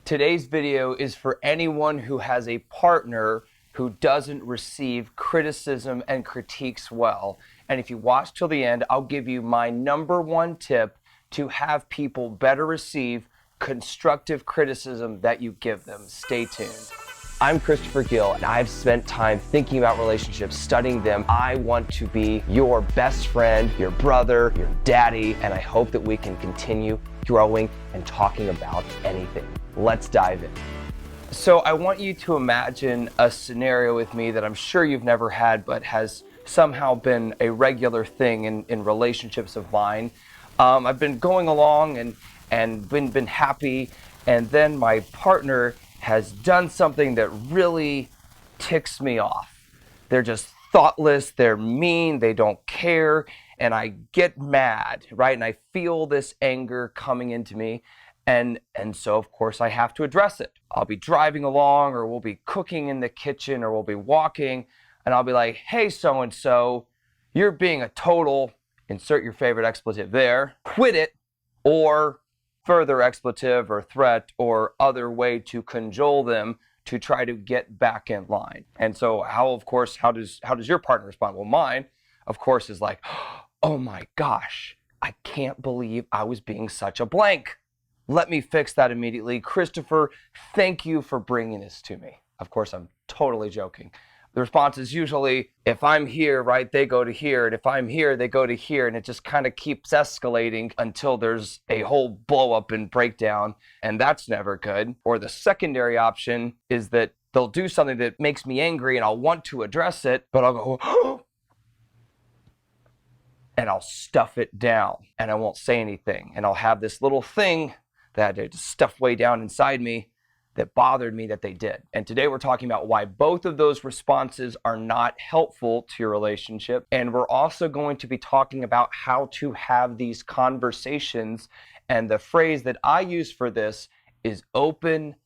Today's video is for anyone who has a partner who doesn't receive criticism and critiques well. And if you watch till the end, I'll give you my number one tip to have people better receive constructive criticism that you give them. Stay tuned. I'm Christopher Gill, and I've spent time thinking about relationships, studying them. I want to be your best friend, your brother, your daddy, and I hope that we can continue growing and talking about anything. Let's dive in. So I want you to imagine a scenario with me that I'm sure you've never had, but has somehow been a regular thing in relationships of mine. I've been going along and been happy, and then my partner has done something that really ticks me off. They're just thoughtless, they're mean, they don't care, and I get mad, right? And I feel this anger coming into me. And so, of course, I have to address it. I'll be driving along, or we'll be cooking in the kitchen, or we'll be walking, and I'll be like, hey, so-and-so, you're being a total, insert your favorite expletive there, quit it, or further expletive or threat or other way to cajole them to try to get back in line. And so how does your partner respond? Well, mine, of course, is like, oh my gosh, I can't believe I was being such a blank. Let me fix that immediately. Christopher, thank you for bringing this to me. Of course, I'm totally joking. The response is usually, if I'm here, right, they go to here. And if I'm here, they go to here. And it just kind of keeps escalating until there's a whole blow up and breakdown. And that's never good. Or the secondary option is that they'll do something that makes me angry and I'll want to address it, but I'll go, and I'll stuff it down and I won't say anything. And I'll have this little thing that I just stuffed way down inside me that bothered me that they did. And today we're talking about why both of those responses are not helpful to your relationship. And we're also going to be talking about how to have these conversations. And the phrase that I use for this is open,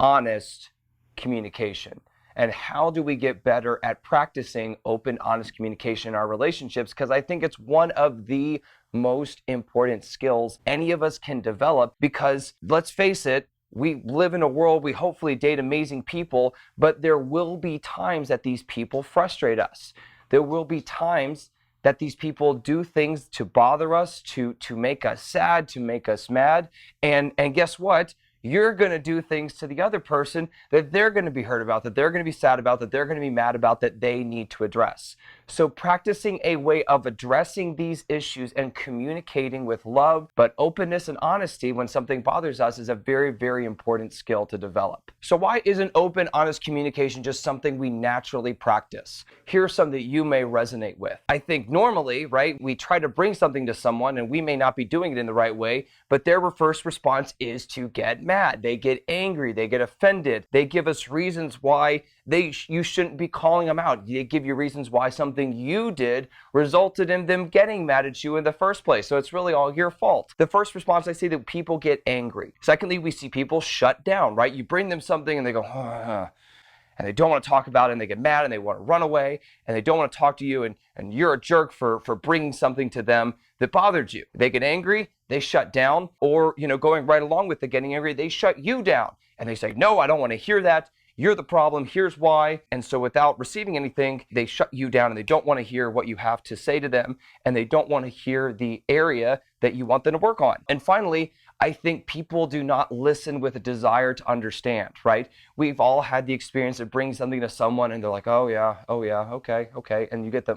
honest communication. And how do we get better at practicing open, honest communication in our relationships? Because I think it's one of the most important skills any of us can develop, because let's face it, we live in a world, we hopefully date amazing people, but there will be times that these people frustrate us. There will be times that these people do things to bother us, to make us sad, to make us mad. And guess what? You're going to do things to the other person that they're going to be hurt about, that they're going to be sad about, that they're going to be mad about, that they need to address. So practicing a way of addressing these issues and communicating with love, but openness and honesty when something bothers us is a very, very important skill to develop. So why isn't open, honest communication just something we naturally practice? Here's something that you may resonate with. I think normally, right, we try to bring something to someone and we may not be doing it in the right way, but their first response is to get mad. They get angry, they get offended, they give us reasons why you shouldn't be calling them out. They give you reasons why something you did resulted in them getting mad at you in the first place. So it's really all your fault. The first response I see that people get angry. Secondly, we see people shut down, right? You bring them something and they go, and they don't want to talk about it, and they get mad and they want to run away, and they don't want to talk to you, and you're a jerk for bringing something to them that bothered you. They get angry, they shut down, or going right along with the getting angry, they shut you down and they say, no, I don't want to hear that. You're the problem. Here's why. And so without receiving anything, they shut you down and they don't want to hear what you have to say to them, and they don't want to hear the area that you want them to work on. And finally, I think people do not listen with a desire to understand, right? We've all had the experience of bringing something to someone and they're like, oh yeah, okay. And you get the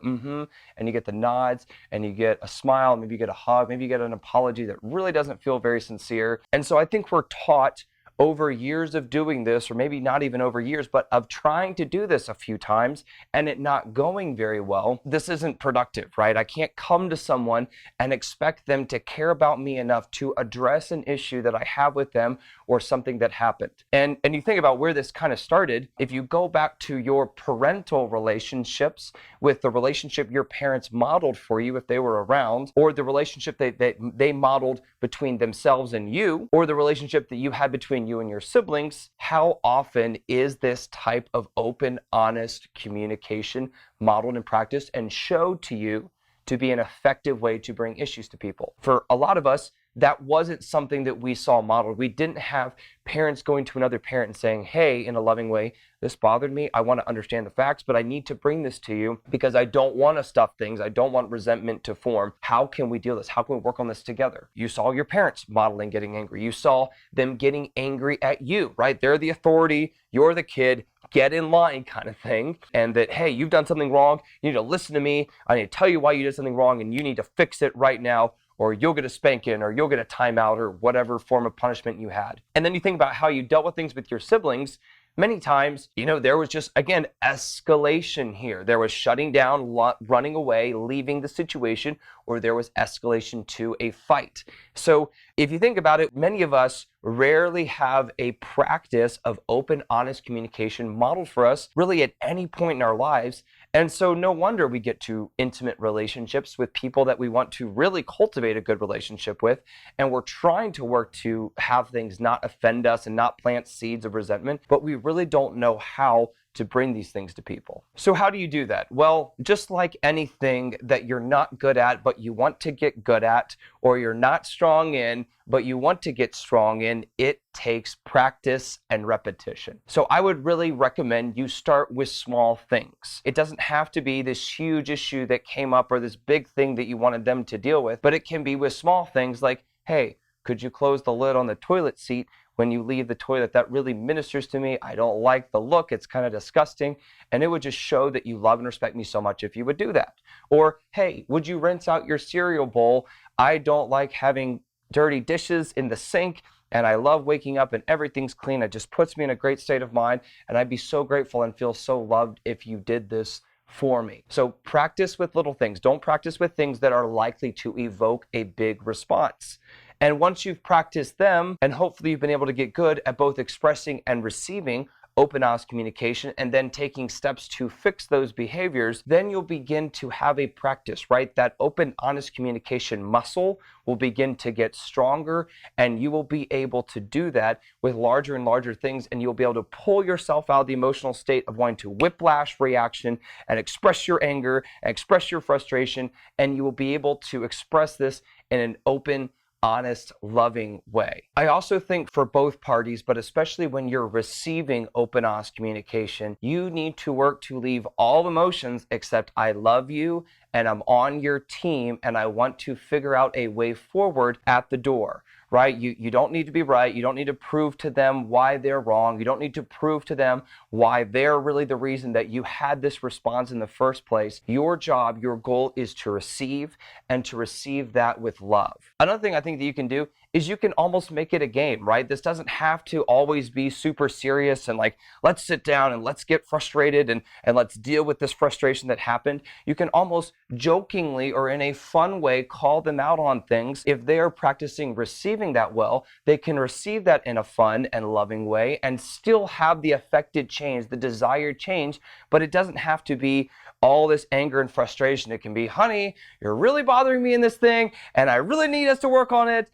and you get the nods, and you get a smile, maybe you get a hug, maybe you get an apology that really doesn't feel very sincere. And so I think we're taught over years of doing this, or maybe not even over years, but of trying to do this a few times and it not going very well, this isn't productive, right? I can't come to someone and expect them to care about me enough to address an issue that I have with them or something that happened. And you think about where this kind of started. If you go back to your parental relationships, with the relationship your parents modeled for you if they were around, or the relationship that they modeled between themselves and you, or the relationship that you had between you and your siblings, how often is this type of open, honest communication modeled and practiced and showed to you to be an effective way to bring issues to people? For a lot of us, that wasn't something that we saw modeled. We didn't have parents going to another parent and saying, hey, in a loving way, this bothered me. I want to understand the facts, but I need to bring this to you because I don't want to stuff things. I don't want resentment to form. How can we deal with this? How can we work on this together? You saw your parents modeling getting angry. You saw them getting angry at you, right? They're the authority. You're the kid. Get in line kind of thing. And that, hey, you've done something wrong. You need to listen to me. I need to tell you why you did something wrong and you need to fix it right now, or you'll get a spanking, or you'll get a timeout, or whatever form of punishment you had. And then you think about how you dealt with things with your siblings. Many times, there was just, again, escalation here. There was shutting down, running away, leaving the situation, or there was escalation to a fight. So if you think about it, many of us rarely have a practice of open, honest communication modeled for us really at any point in our lives. And so no wonder we get to intimate relationships with people that we want to really cultivate a good relationship with. And we're trying to work to have things not offend us and not plant seeds of resentment, but we really don't know how to bring these things to people. So how do you do that? Well, just like anything that you're not good at, but you want to get good at, or you're not strong in, but you want to get strong in, it takes practice and repetition. So I would really recommend you start with small things. It doesn't have to be this huge issue that came up or this big thing that you wanted them to deal with, but it can be with small things like, hey, could you close the lid on the toilet seat when you leave the toilet? That really ministers to me. I don't like the look. It's kind of disgusting. And it would just show that you love and respect me so much if you would do that. Or, hey, would you rinse out your cereal bowl? I don't like having dirty dishes in the sink, and I love waking up and everything's clean. It just puts me in a great state of mind, and I'd be so grateful and feel so loved if you did this for me. So practice with little things. Don't practice with things that are likely to evoke a big response. And once you've practiced them, and hopefully you've been able to get good at both expressing and receiving open, honest communication, and then taking steps to fix those behaviors, then you'll begin to have a practice, right? That open, honest communication muscle will begin to get stronger, and you will be able to do that with larger and larger things, and you'll be able to pull yourself out of the emotional state of wanting to whiplash reaction and express your anger and express your frustration, and you will be able to express this in an open, honest, loving way. I also think for both parties, but especially when you're receiving open, honest communication, you need to work to leave all emotions except I love you and I'm on your team and I want to figure out a way forward at the door. Right? You don't need to be right. You don't need to prove to them why they're wrong. You don't need to prove to them why they're really the reason that you had this response in the first place. Your job, your goal is to receive, and to receive that with love. Another thing I think that you can do is you can almost make it a game, right? This doesn't have to always be super serious and like, let's sit down and let's get frustrated and let's deal with this frustration that happened. You can almost jokingly or in a fun way call them out on things. If they are practicing receiving that well, they can receive that in a fun and loving way and still have the affected change, the desired change, but it doesn't have to be all this anger and frustration. It can be, honey, you're really bothering me in this thing and I really need us to work on it.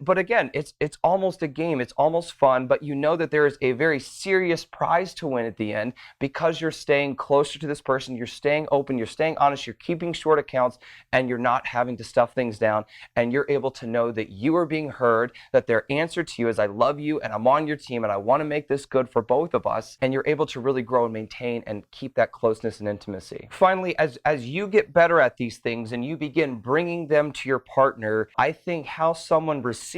But again, it's almost a game. It's almost fun, but you know that there is a very serious prize to win at the end because you're staying closer to this person. You're staying open. You're staying honest. You're keeping short accounts and you're not having to stuff things down. And you're able to know that you are being heard, that their answer to you is I love you and I'm on your team and I want to make this good for both of us. And you're able to really grow and maintain and keep that closeness and intimacy. Finally, as you get better at these things and you begin bringing them to your partner, I think how someone receives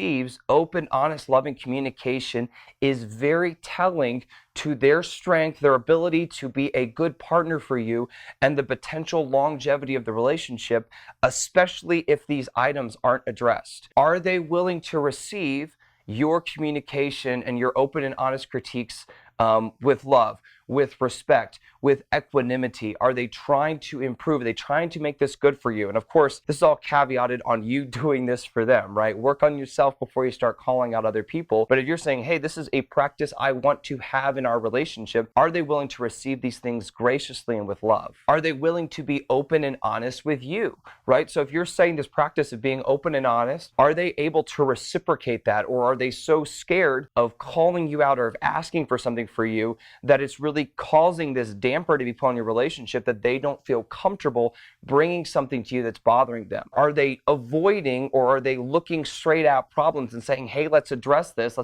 open, honest, loving communication is very telling to their strength, their ability to be a good partner for you, and the potential longevity of the relationship, especially if these items aren't addressed. Are they willing to receive your communication and your open and honest critiques with love, with respect, with equanimity? Are they trying to improve? Are they trying to make this good for you? And of course, this is all caveated on you doing this for them, right? Work on yourself before you start calling out other people. But if you're saying, hey, this is a practice I want to have in our relationship, are they willing to receive these things graciously and with love? Are they willing to be open and honest with you, right? So if you're saying this practice of being open and honest, are they able to reciprocate that? Or are they so scared of calling you out or of asking for something something for you that it's really causing this damper to be put on your relationship, that they don't feel comfortable bringing something to you that's bothering them? Are they avoiding, or are they looking straight at problems and saying, hey, let's address this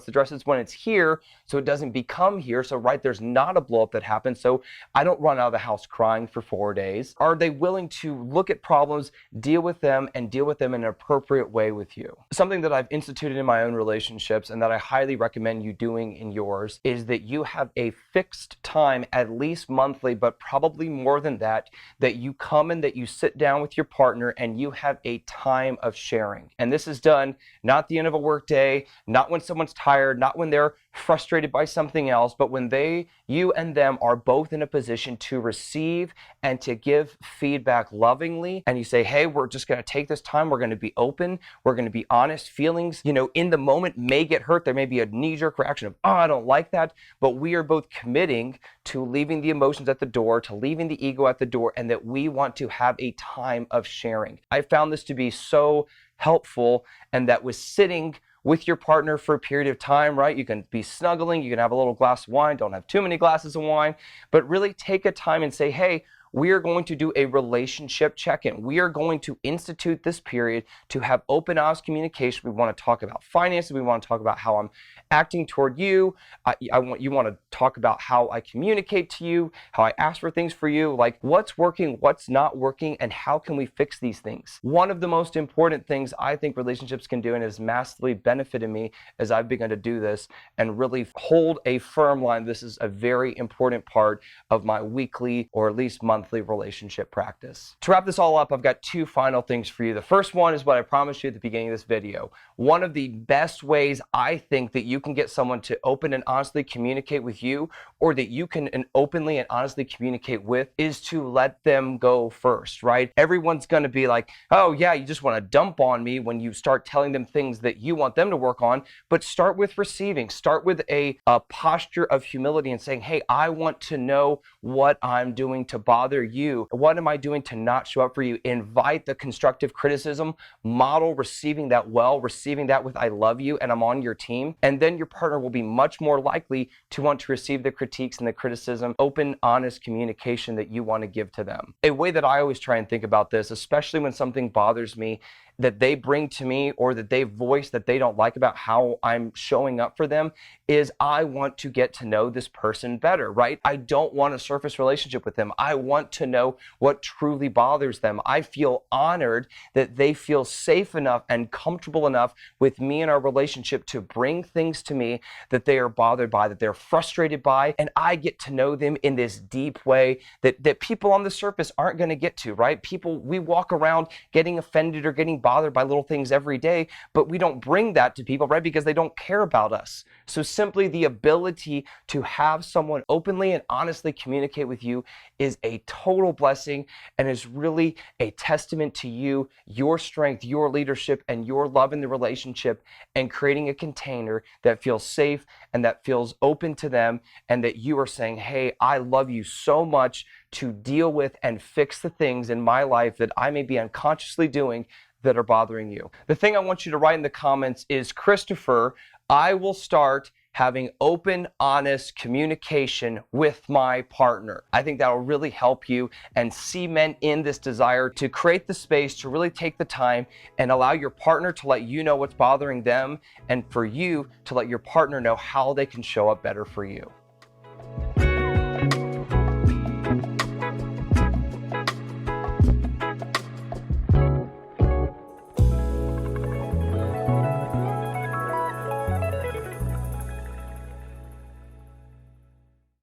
when it's here so it doesn't become here, so there's not a blow up that happens, so I don't run out of the house crying for 4 days? Are they willing to look at problems, deal with them, and deal with them in an appropriate way with you? Something that I've instituted in my own relationships and that I highly recommend you doing in yours is that you have a fixed time, at least monthly, but probably more than that, that you come and that you sit down with your partner and you have a time of sharing. And this is done not at the end of a work day, not when someone's tired, not when they're frustrated by something else, but when you and them are both in a position to receive and to give feedback lovingly. And you say, hey, we're just going to take this time. We're going to be open. We're going to be honest. Feelings, in the moment may get hurt. There may be a knee-jerk reaction of, oh, I don't like that. But we are both committing to leaving the emotions at the door, to leaving the ego at the door, and that we want to have a time of sharing. I found this to be so helpful, and that was sitting with your partner for a period of time, right? You can be snuggling, you can have a little glass of wine, don't have too many glasses of wine, but really take a time and say, hey, we are going to do a relationship check-in. We are going to institute this period to have open, honest communication. We want to talk about finances. We want to talk about how I'm acting toward you. You want to talk about how I communicate to you, how I ask for things for you, like what's working, what's not working, and how can we fix these things. One of the most important things I think relationships can do, and has massively benefited me as I've begun to do this and really hold a firm line. This is a very important part of my weekly, or at least monthly, relationship practice. To wrap this all up, I've got 2 final things for you. The first one is what I promised you at the beginning of this video. One of the best ways I think that you can get someone to open and honestly communicate with you, or that you can openly and honestly communicate with, is to let them go first, right? Everyone's going to be like, oh yeah, you just want to dump on me when you start telling them things that you want them to work on. But start with receiving. Start with a posture of humility and saying, hey, I want to know what I'm doing to bother you. What am I doing to not show up for you? Invite the constructive criticism, model receiving that well, receiving that with I love you and I'm on your team. And then your partner will be much more likely to want to receive the critiques and the criticism, open, honest communication that you want to give to them. A way that I always try and think about this, especially when something bothers me that they bring to me, or that they voice that they don't like about how I'm showing up for them, is I want to get to know this person better, right? I don't want a surface relationship with them. I want to know what truly bothers them. I feel honored that they feel safe enough and comfortable enough with me and our relationship to bring things to me that they are bothered by, that they're frustrated by, and I get to know them in this deep way that people on the surface aren't going to get to, right? We walk around getting offended or getting bothered by little things every day, but we don't bring that to people, right? Because they don't care about us. So simply the ability to have someone openly and honestly communicate with you is a total blessing, and is really a testament to you, your strength, your leadership, and your love in the relationship, and creating a container that feels safe and that feels open to them, and that you are saying, hey, I love you so much to deal with and fix the things in my life that I may be unconsciously doing that are bothering you. The thing I want you to write in the comments is, Christopher, I will start having open, honest communication with my partner. I think that will really help you and cement in this desire to create the space to really take the time and allow your partner to let you know what's bothering them, and for you to let your partner know how they can show up better for you.